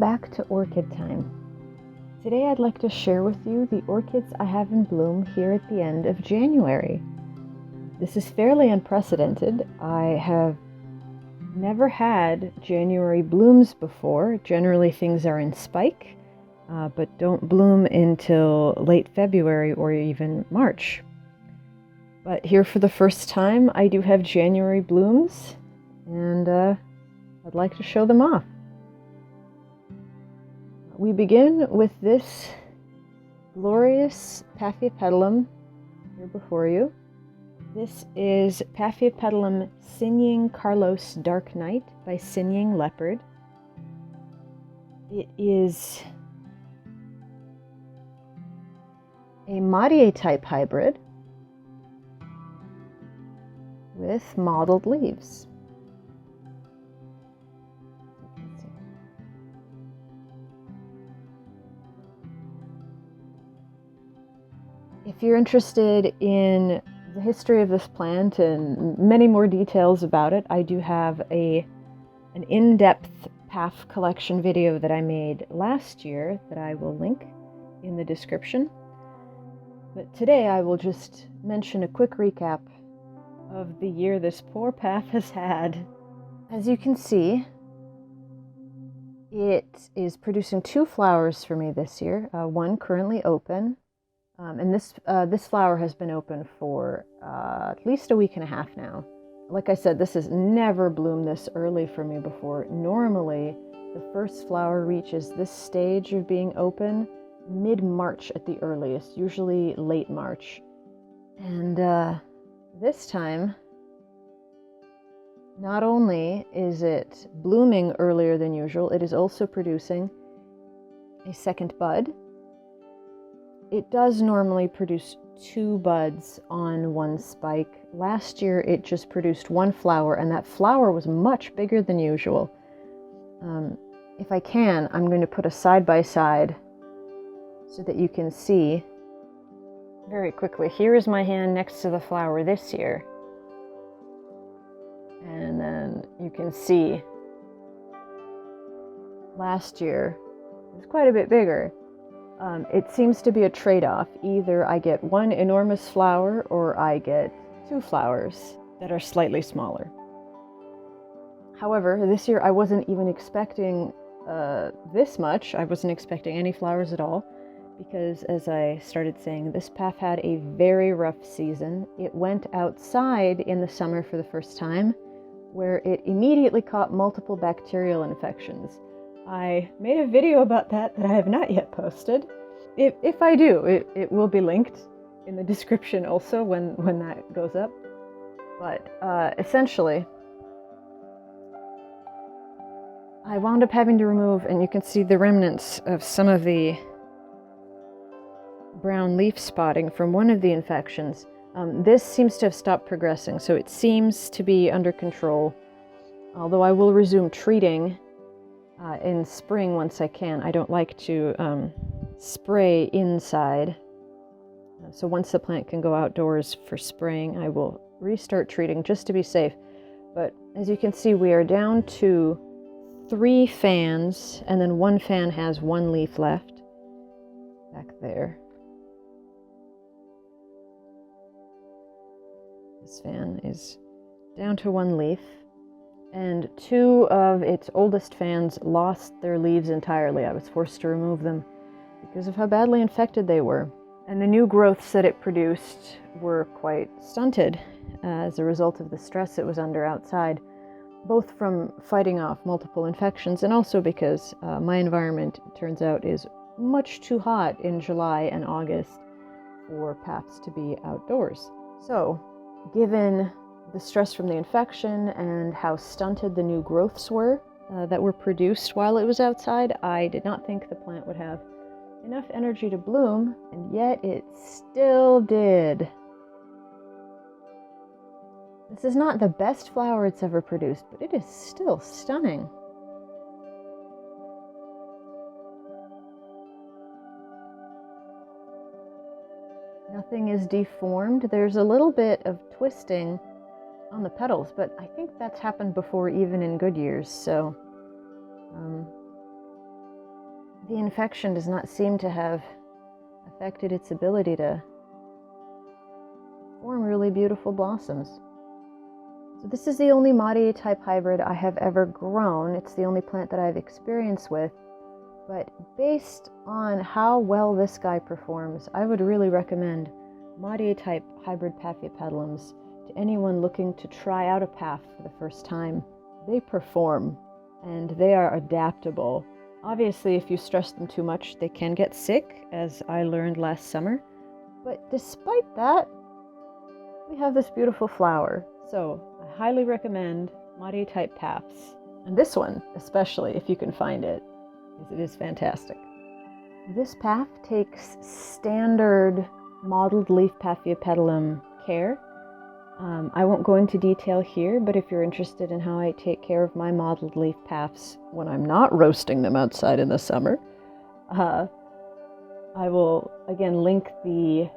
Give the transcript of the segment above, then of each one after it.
back to Orchid Time. Today I'd like to share with you the orchids I have in bloom here at the end of January. This is fairly unprecedented. I have never had January blooms before. Generally things are in spike, but don't bloom until late February or even March. But here for the first time I do have January blooms, and I'd like to show them off. We begin with this glorious paphiopedilum here before you. This is Paphiopedilum Hsinying Carlos Dark Knight by Hsinying Leopard. It is a Maudier type hybrid with mottled leaves. If you're interested in the history of this plant and many more details about it, I do have an in-depth Paph collection video that I made last year that I will link in the description. But today I will just mention a quick recap of the year this poor Paph has had. As you can see, it is producing 2 flowers for me this year, one currently open. And this flower has been open for at least a week and a half now. Like I said, this has never bloomed this early for me before. Normally, the first flower reaches this stage of being open mid-March at the earliest, usually late March. And this time, not only is it blooming earlier than usual, it is also producing a second bud. It does normally produce 2 buds on one spike. Last year it just produced 1 flower, and that flower was much bigger than usual. If I can, I'm going to put a side-by-side so that you can see very quickly. Here is my hand next to the flower this year. And then you can see last year it was quite a bit bigger. It seems to be a trade-off. Either I get 1 enormous flower or I get 2 flowers that are slightly smaller. However, this year I wasn't even expecting this much. I wasn't expecting any flowers at all because, as I started saying, this Paph had a very rough season. It went outside in the summer for the first time, where it immediately caught multiple bacterial infections. I made a video about that I have not yet posted. If I do, it will be linked in the description also when that goes up. But essentially, I wound up having to remove, and you can see the remnants of some of the brown leaf spotting from one of the infections. This seems to have stopped progressing, so it seems to be under control. Although I will resume treating in spring once I can. I don't like to spray inside. So once the plant can go outdoors for spraying, I will restart treating just to be safe. But as you can see, we are down to 3 fans, and then 1 fan has 1 leaf left back there. This fan is down to 1 leaf. And 2 of its oldest fans lost their leaves entirely. I was forced to remove them because of how badly infected they were. And the new growths that it produced were quite stunted as a result of the stress it was under outside, both from fighting off multiple infections and also because my environment, it turns out, is much too hot in July and August for Paphs to be outdoors. So, given the stress from the infection and how stunted the new growths were that were produced while it was outside, I did not think the plant would have enough energy to bloom, and yet it still did. This is not the best flower it's ever produced, but it is still stunning. Nothing is deformed. There's a little bit of twisting on the petals, but I think that's happened before even in good years, so the infection does not seem to have affected its ability to form really beautiful blossoms. So this is the only Madi type hybrid I have ever grown. It's the only plant that I have experience with. But based on how well this guy performs, I would really recommend Madi type hybrid paphiopedilums to anyone looking to try out a paph for the first time. They perform and they are adaptable. Obviously, if you stress them too much, they can get sick, as I learned last summer. But despite that, we have this beautiful flower. So I highly recommend Madi type paphs. And this one, especially if you can find it, because it is fantastic. This paph takes standard mottled leaf paphiopedilum care. I won't go into detail here, but if you're interested in how I take care of my mottled leaf paphs when I'm not roasting them outside in the summer, I will again link the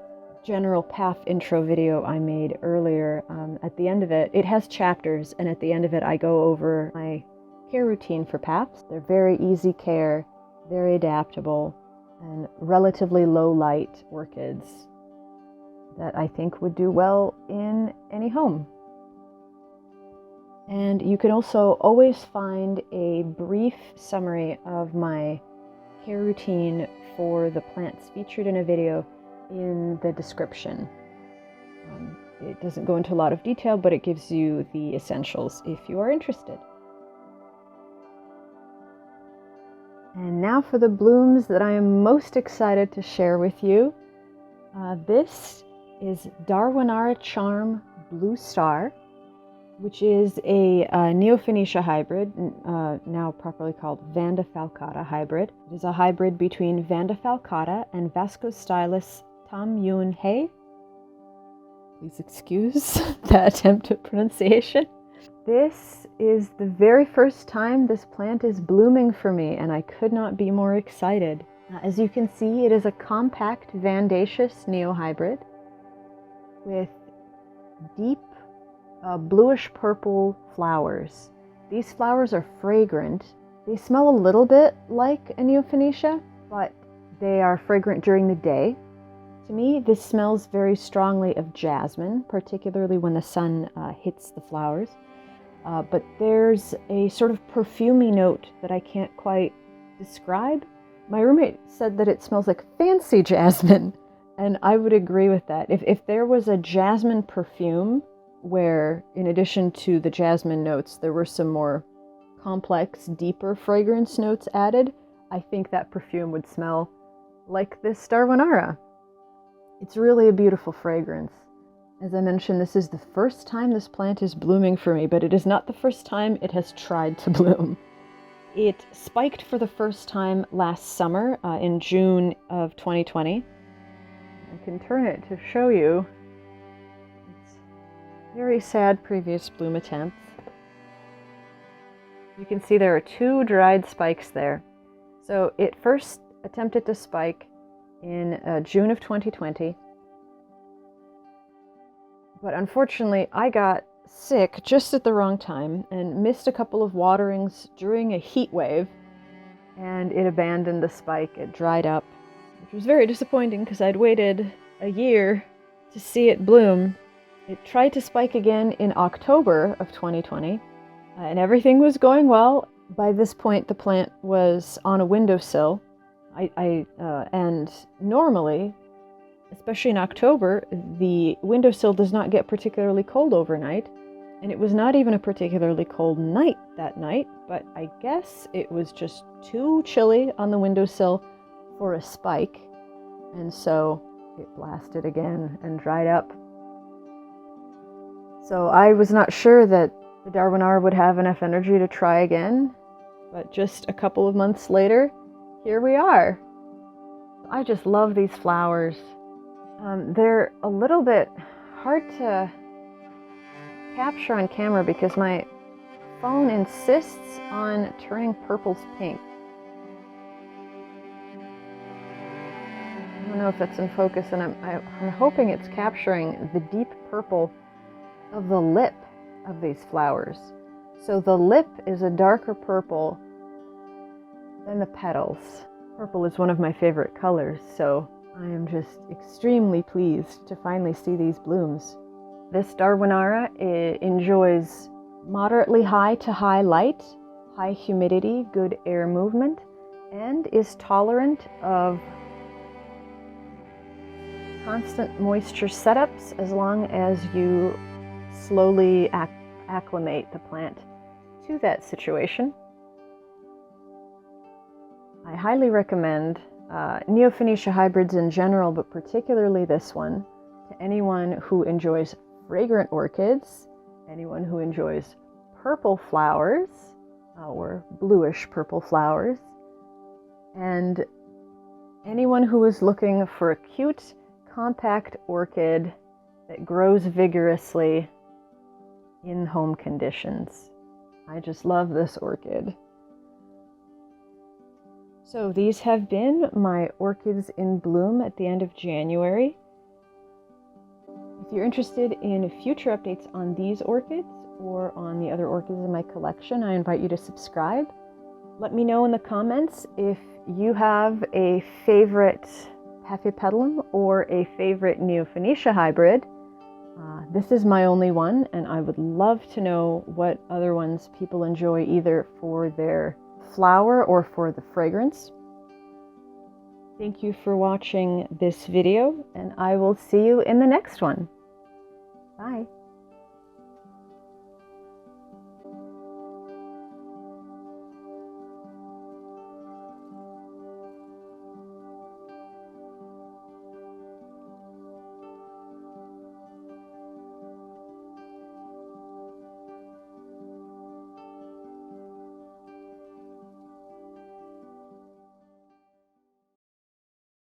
general paph intro video I made earlier. At the end of it, it has chapters, and at the end of it I go over my care routine for paphs. They're very easy care, very adaptable, and relatively low light orchids that I think would do well in any home. And you can also always find a brief summary of my care routine for the plants featured in a video in the description. It doesn't go into a lot of detail, but it gives you the essentials if you are interested. And now for the blooms that I am most excited to share with you. This is Darwinara Charm Blue Star, which is a neofinetia hybrid, now properly called Vanda falcata hybrid. It is a hybrid between Vanda falcata and Vascostylus Tam Yun Hei. Please excuse the attempt at pronunciation. This is the very first time this plant is blooming for me, and I could not be more excited. As you can see, it is a compact vandaceous neo-hybrid with deep bluish purple flowers. These flowers are fragrant. They smell a little bit like a neofinetia, but they are fragrant during the day. To me, this smells very strongly of jasmine, particularly when the sun hits the flowers. But there's a sort of perfumey note that I can't quite describe. My roommate said that it smells like fancy jasmine, and I would agree with that. If there was a jasmine perfume where, in addition to the jasmine notes, there were some more complex, deeper fragrance notes added, I think that perfume would smell like this Darwinara. It's really a beautiful fragrance. As I mentioned, this is the first time this plant is blooming for me, but it is not the first time it has tried to bloom. It spiked for the first time last summer, in June of 2020. I can turn it to show you its very sad previous bloom attempts. You can see there are two dried spikes there. So it first attempted to spike in June of 2020. But unfortunately, I got sick just at the wrong time and missed a couple of waterings during a heat wave, and it abandoned the spike. It dried up, which was very disappointing because I'd waited a year to see it bloom. It tried to spike again in October of 2020, and everything was going well. By this point, the plant was on a windowsill. And normally, especially in October, the windowsill does not get particularly cold overnight, and it was not even a particularly cold night that night, but I guess it was just too chilly on the windowsill for a spike, and so it blasted again and dried up. So I was not sure that the Darwinara would have enough energy to try again, but just a couple of months later, here we are. I just love these flowers. They're a little bit hard to capture on camera because my phone insists on turning purples pink. I don't know if that's in focus, and I'm hoping it's capturing the deep purple of the lip of these flowers. So the lip is a darker purple than the petals. Purple is one of my favorite colors, so I am just extremely pleased to finally see these blooms. This Darwinara enjoys moderately high to high light, high humidity, good air movement, and is tolerant of constant moisture setups as long as you slowly acclimate the plant to that situation. I highly recommend neofinetia hybrids in general, but particularly this one, to anyone who enjoys fragrant orchids, anyone who enjoys purple flowers, or bluish purple flowers, and anyone who is looking for a cute, compact orchid that grows vigorously in home conditions. I just love this orchid. So these have been my orchids in bloom at the end of January. If you're interested in future updates on these orchids or on the other orchids in my collection, I invite you to subscribe. Let me know in the comments if you have a favorite paphiopedilum or a favorite neofinetia hybrid. This is my only one, and I would love to know what other ones people enjoy, either for their flower or for the fragrance. Thank you for watching this video, and I will see you in the next one. Bye.